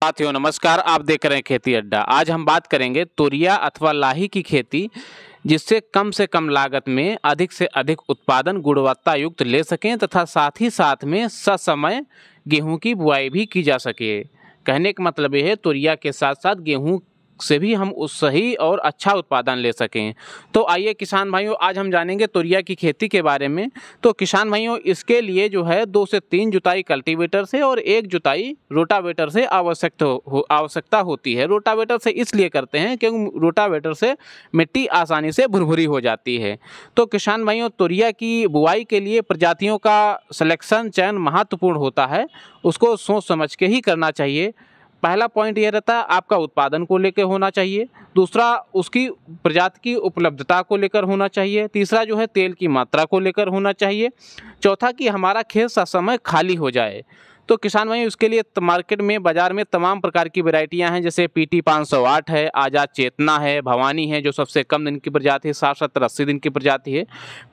साथियों नमस्कार, आप देख रहे हैं खेती अड्डा। आज हम बात करेंगे तोरिया अथवा लाही की खेती, जिससे कम से कम लागत में अधिक से अधिक उत्पादन गुणवत्ता युक्त ले सकें तथा साथ ही साथ में ससमय गेहूं की बुआई भी की जा सके। कहने का मतलब ये है तोरिया के साथ साथ गेहूं से भी हम उस सही और अच्छा उत्पादन ले सकें। तो आइए किसान भाइयों, आज हम जानेंगे तोरिया की खेती के बारे में। तो किसान भाइयों, इसके लिए जो है 2 से 3 जुताई कल्टीवेटर से और 1 जुताई रोटावेटर से आवश्यकता होती है। रोटावेटर से इसलिए करते हैं क्योंकि रोटावेटर से मिट्टी आसानी से भुरभुरी हो जाती है। तो किसान भाइयों, तोरिया की बुआई के लिए प्रजातियों का सिलेक्शन चयन महत्वपूर्ण होता है। उसको सोच समझ के ही करना चाहिए। पहला पॉइंट यह रहता है आपका उत्पादन को लेकर होना चाहिए। दूसरा, उसकी प्रजाति की उपलब्धता को लेकर होना चाहिए। तीसरा जो है तेल की मात्रा को लेकर होना चाहिए। चौथा कि हमारा खेत ससमय खाली हो जाए। तो किसान भाई, उसके लिए मार्केट में बाजार में तमाम प्रकार की वैरायटियां हैं, जैसे PT 508 है, आज़ाद चेतना है, भवानी है जो सबसे कम दिन की प्रजाति है, 60, 70, 80 दिन की प्रजाति है,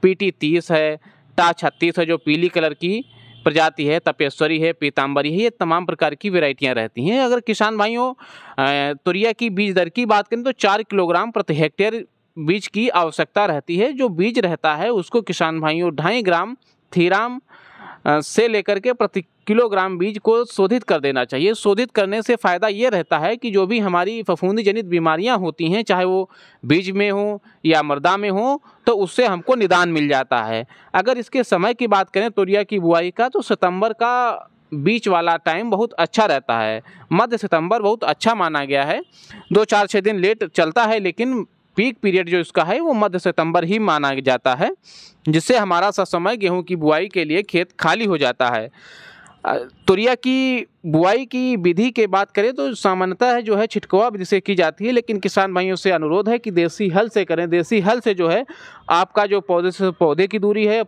PT 30 है, टा 36 है जो पीली कलर की प्रजाति है, तपेश्वरी है, पीताम्बरी है। ये तमाम प्रकार की वैरायटियां रहती हैं। अगर किसान भाइयों तोरिया की बीज दर की बात करें तो 4 किलोग्राम प्रति हेक्टेयर बीज की आवश्यकता रहती है। जो बीज रहता है उसको किसान भाइयों 2.5 ग्राम थीराम से लेकर के प्रति किलोग्राम बीज को शोधित कर देना चाहिए। शोधित करने से फ़ायदा ये रहता है कि जो भी हमारी फफूंदी जनित बीमारियां होती हैं, चाहे वो बीज में हो या मृदा में हो, तो उससे हमको निदान मिल जाता है। अगर इसके समय की बात करें तोरिया की बुआई का, तो सितंबर का बीच वाला टाइम बहुत अच्छा रहता है। मध्य सितंबर बहुत अच्छा माना गया है। 2, 4, 6 दिन लेट चलता है, लेकिन पीक पीरियड जो इसका है वो मध्य सितंबर ही माना जाता है, जिससे हमारा ससमय गेहूं की बुआई के लिए खेत खाली हो जाता है। तोरिया की बुआई की विधि के बात करें तो सामान्यतः जो है छिटकवा विधि से की जाती है, लेकिन किसान भाइयों से अनुरोध है कि देसी हल से करें। देसी हल से जो है आपका जो पौधे से पौधे की दूरी है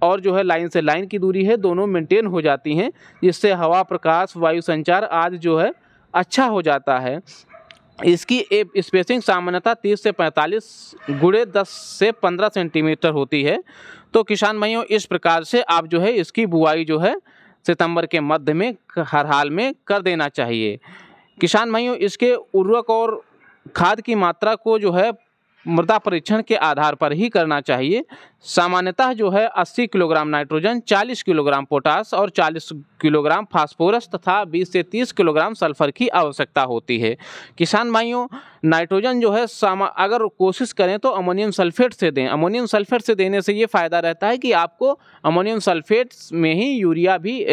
और जो है लाइन से लाइन की दूरी है, दोनों मेंटेन हो जाती हैं, जिससे हवा, प्रकाश, वायु संचार आदि जो है अच्छा हो जाता है। इसकी स्पेसिंग सामान्यतः 30 से 45 गुणे 10 से 15 सेंटीमीटर होती है। तो किसान भाइयों, इस प्रकार से आप जो है इसकी बुआई जो है सितंबर के मध्य में हर हाल में कर देना चाहिए। किसान भाइयों, इसके उर्वरक और खाद की मात्रा को जो है मृदा परीक्षण के आधार पर ही करना चाहिए। सामान्यतः जो है 80 किलोग्राम नाइट्रोजन, 40 किलोग्राम पोटास और 40 किलोग्राम फास्फोरस तथा 20 से 30 किलोग्राम सल्फर की आवश्यकता होती है। किसान भाइयों, नाइट्रोजन जो है अगर कोशिश करें तो अमोनियम सल्फेट से दें। अमोनियम सल्फेट से देने से ये फ़ायदा रहता है कि आपको अमोनियम सल्फेट में ही यूरिया भी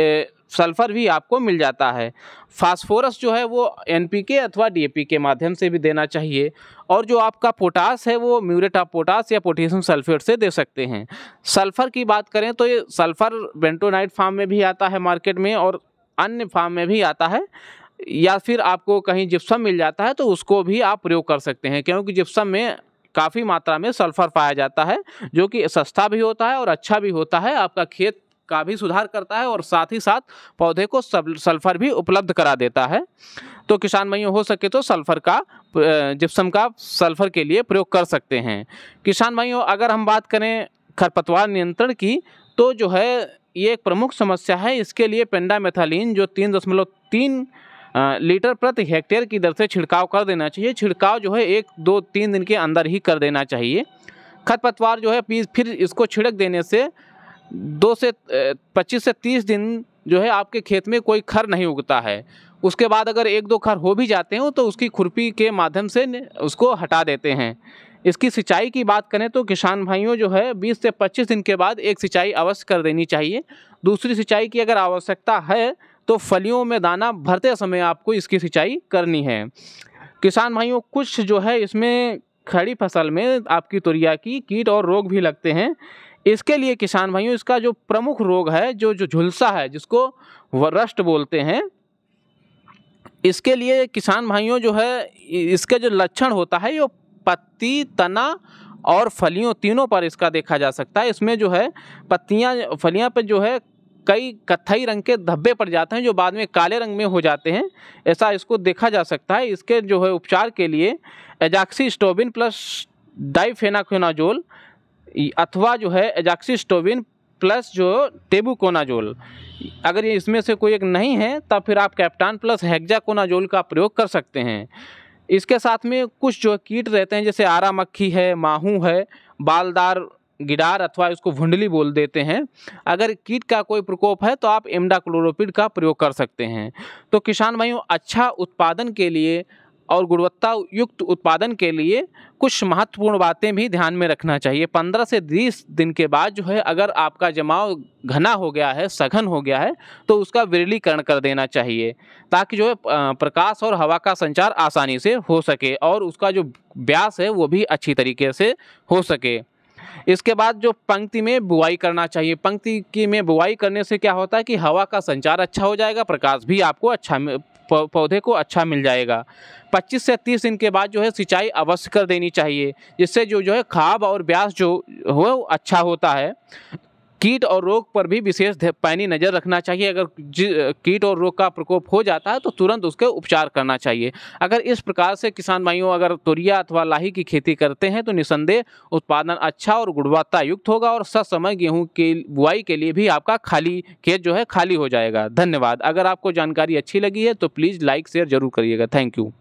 सल्फर भी आपको मिल जाता है। फास्फोरस जो है वो NPK अथवा DAP के माध्यम से भी देना चाहिए। और जो आपका पोटास है वो म्यूरेट ऑफ पोटास या पोटेशियम सल्फेट से दे सकते हैं। सल्फर की बात करें तो ये सल्फर बेंटोनाइट फार्म में भी आता है मार्केट में, और अन्य फार्म में भी आता है, या फिर आपको कहीं जिप्सम मिल जाता है तो उसको भी आप प्रयोग कर सकते हैं, क्योंकि जिप्सम में काफ़ी मात्रा में सल्फर पाया जाता है, जो कि सस्ता भी होता है और अच्छा भी होता है। आपका खेत का भी सुधार करता है और साथ ही साथ पौधे को सल्फर भी उपलब्ध करा देता है। तो किसान भाइयों, हो सके तो जिप्सम का सल्फर के लिए प्रयोग कर सकते हैं। किसान भाइयों, अगर हम बात करें खरपतवार नियंत्रण की, तो जो है ये एक प्रमुख समस्या है। इसके लिए पेंडामेथालिन जो 3.3 लीटर प्रति हेक्टेयर की दर से छिड़काव कर देना चाहिए। छिड़काव जो है 1, 2, 3 दिन के अंदर ही कर देना चाहिए। खरपतवार जो है फिर इसको छिड़क देने से 25 से 30 दिन जो है आपके खेत में कोई खर नहीं उगता है। उसके बाद अगर 1-2 खर हो भी जाते हैं तो उसकी खुरपी के माध्यम से उसको हटा देते हैं। इसकी सिंचाई की बात करें तो किसान भाइयों जो है 20 से 25 दिन के बाद एक सिंचाई अवश्य कर देनी चाहिए। दूसरी सिंचाई की अगर आवश्यकता है तो फलियों में दाना भरते समय आपको इसकी सिंचाई करनी है। किसान भाइयों, कुछ जो है इसमें खड़ी फसल में आपकी तोरिया की कीट और रोग भी लगते हैं। इसके लिए किसान भाइयों, इसका जो प्रमुख रोग है जो झुलसा है, जिसको रस्ट बोलते हैं, इसके लिए किसान भाइयों जो है इसके जो लक्षण होता है ये पत्ती, तना और फलियों तीनों पर इसका देखा जा सकता है। इसमें जो है फलियां पर जो है कई कत्थई रंग के धब्बे पड़ जाते हैं जो बाद में काले रंग में हो जाते हैं, ऐसा इसको देखा जा सकता है। इसके जो है उपचार के लिए एजाक्सिस्ट्रोबिन प्लस डाइफेनाकोनाजोल अथवा जो है एजाक्सिस्ट्रोबिन प्लस जो टेबुकोनाजोल, अगर ये इसमें से कोई एक नहीं है तब फिर आप कैप्टान प्लस हेक्साकोनाजोल का प्रयोग कर सकते हैं। इसके साथ में कुछ जो कीट रहते हैं जैसे आरा मक्खी है, माहू है, बालदार गिडार अथवा इसको भुंडली बोल देते हैं, अगर कीट का कोई प्रकोप है तो आप इमिडाक्लोपरिड का प्रयोग कर सकते हैं। तो किसान भाइयों, अच्छा उत्पादन के लिए और गुणवत्ता युक्त उत्पादन के लिए कुछ महत्वपूर्ण बातें भी ध्यान में रखना चाहिए। 15 से 20 दिन के बाद जो है अगर आपका जमाव घना हो गया है, सघन हो गया है, तो उसका विरलीकरण कर देना चाहिए ताकि जो है प्रकाश और हवा का संचार आसानी से हो सके और उसका जो व्यास है वो भी अच्छी तरीके से हो सके। इसके बाद जो पंक्ति में बुआई करना चाहिए। पंक्ति की में बुआई करने से क्या होता है कि हवा का संचार अच्छा हो जाएगा, प्रकाश भी आपको अच्छा पौधे को अच्छा मिल जाएगा। 25 से 30 दिन के बाद जो है सिंचाई अवश्य कर देनी चाहिए, जिससे जो है खाद और ब्यास जो हो अच्छा होता है। कीट और रोग पर भी विशेष पैनी नज़र रखना चाहिए। अगर कीट और रोग का प्रकोप हो जाता है तो तुरंत उसके उपचार करना चाहिए। अगर इस प्रकार से किसान भाइयों अगर तोरिया अथवा लाही की खेती करते हैं तो निसंदेह उत्पादन अच्छा और गुणवत्ता युक्त होगा और ससमय गेहूं की बुआई के लिए भी आपका खाली खेत जो है खाली हो जाएगा। धन्यवाद। अगर आपको जानकारी अच्छी लगी है तो प्लीज़ लाइक शेयर जरूर करिएगा। Thank you.